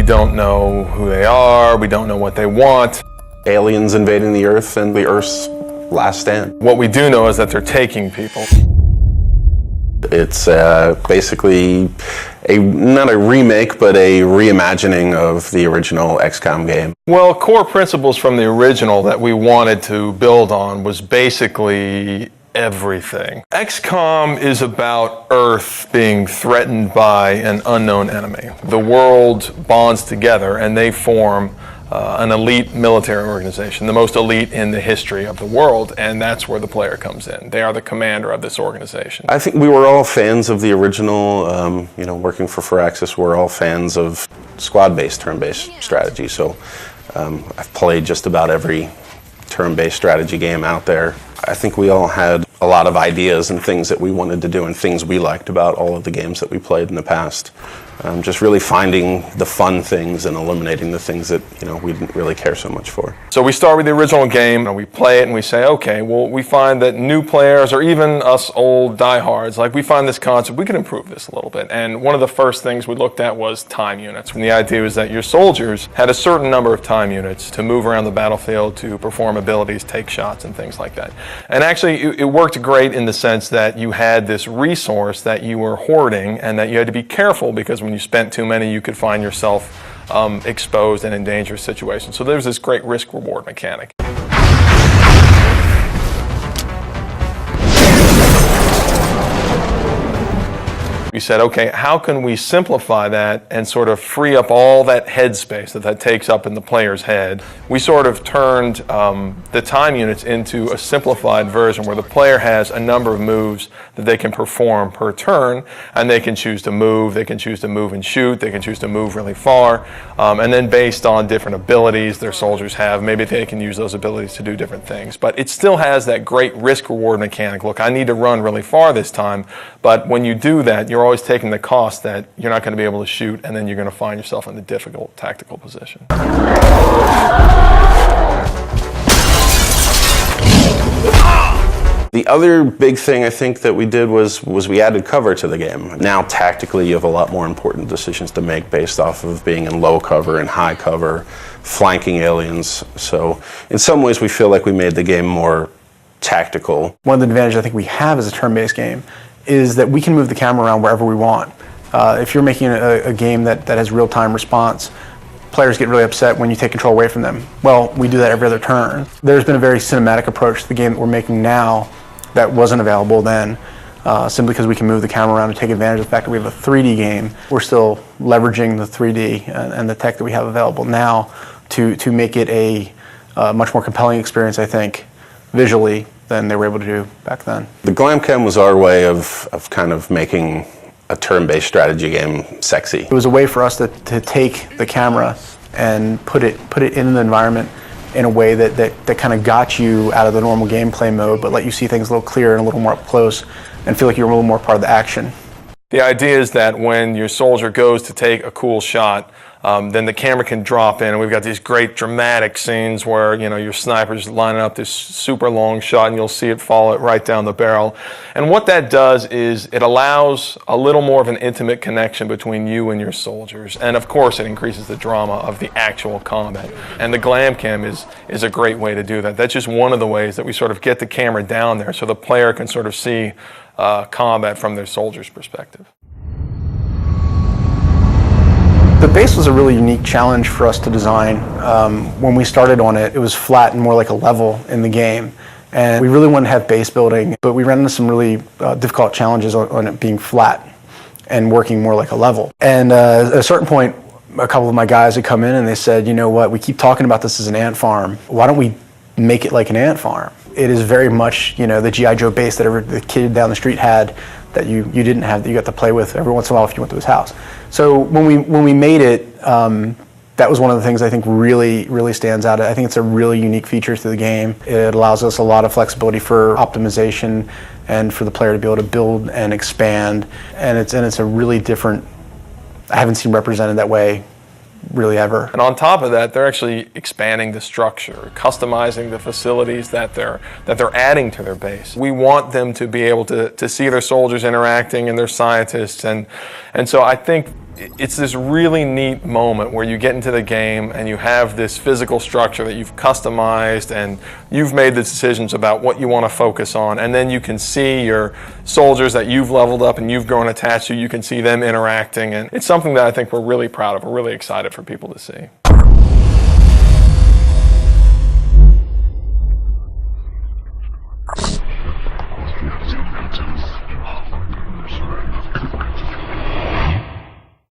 don't know who they are, we don't know what they want. Aliens invading the Earth and the Earth's last stand. What we do know is that they're taking people. It's basically not a remake, but a reimagining of the original XCOM game. Well, core principles from the original that we wanted to build on was basically everything. XCOM is about Earth being threatened by an unknown enemy. The world bonds together and they form an elite military organization, the most elite in the history of the world, and that's where the player comes in. They are the commander of this organization. I think we were all fans of the original, working for Firaxis, we're all fans of squad-based, turn-based strategy, so I've played just about every turn-based strategy game out there. I think we all had a lot of ideas and things that we wanted to do and things we liked about all of the games that we played in the past. Just really finding the fun things and eliminating the things that we didn't really care so much for. So we start with the original game and we play it and we say, okay, well, we find that new players or even us old diehards, like we find this concept, we can improve this a little bit. And one of the first things we looked at was time units. And the idea was that your soldiers had a certain number of time units to move around the battlefield, to perform abilities, take shots and things like that. And actually it worked great in the sense that you had this resource that you were hoarding and that you had to be careful, because when you spent too many, you could find yourself exposed and in dangerous situations. So there's this great risk-reward mechanic. We said, okay, how can we simplify that and sort of free up all that headspace that takes up in the player's head? We sort of turned the time units into a simplified version where the player has a number of moves that they can perform per turn, and they can choose to move, they can choose to move and shoot, they can choose to move really far, and then based on different abilities their soldiers have, maybe they can use those abilities to do different things. But it still has that great risk-reward mechanic. Look, I need to run really far this time, but when you do that, you're always taking the cost that you're not going to be able to shoot, and then you're going to find yourself in a difficult tactical position. The other big thing I think that we did was we added cover to the game. Now tactically you have a lot more important decisions to make based off of being in low cover and high cover, flanking aliens. So in some ways we feel like we made the game more tactical. One of the advantages I think we have as a turn-based game is that we can move the camera around wherever we want. If you're making a game that has real-time response, players get really upset when you take control away from them. Well, we do that every other turn. There's been a very cinematic approach to the game that we're making now that wasn't available then, simply because we can move the camera around and take advantage of the fact that we have a 3D game. We're still leveraging the 3D and the tech that we have available now to make it a much more compelling experience, I think, visually, than they were able to do back then. The Glamcam was our way of kind of making a turn-based strategy game sexy. It was a way for us to take the camera and put it in the environment in a way that kind of got you out of the normal gameplay mode, but let you see things a little clearer and a little more up close and feel like you're a little more part of the action. The idea is that when your soldier goes to take a cool shot, then the camera can drop in, and we've got these great dramatic scenes where your sniper's lining up this super long shot and you'll see it fall right down the barrel. And what that does is it allows a little more of an intimate connection between you and your soldiers. And of course it increases the drama of the actual combat. And the Glamcam is a great way to do that. That's just one of the ways that we sort of get the camera down there so the player can sort of see combat from their soldier's perspective. The base was a really unique challenge for us to design. When we started on it, it was flat and more like a level in the game. And we really wanted to have base building, but we ran into some really difficult challenges on it being flat and working more like a level. And at a certain point, a couple of my guys had come in and they said, you know what, we keep talking about this as an ant farm. Why don't we make it like an ant farm? It is very much, the G.I. Joe base that the kid down the street had that you didn't have, that you got to play with every once in a while if you went to his house. So when we made it, that was one of the things I think really stands out. I think it's a really unique feature to the game. It allows us a lot of flexibility for optimization and for the player to be able to build and expand. And it's a really different, I haven't seen represented that way really ever. And on top of that, they're actually expanding the structure, customizing the facilities that they're adding to their base. We want them to be able to see their soldiers interacting and their scientists, and so I think it's this really neat moment where you get into the game and you have this physical structure that you've customized and you've made the decisions about what you want to focus on, and then you can see your soldiers that you've leveled up and you've grown attached to, you can see them interacting, and it's something that I think we're really proud of. We're really excited for people to see.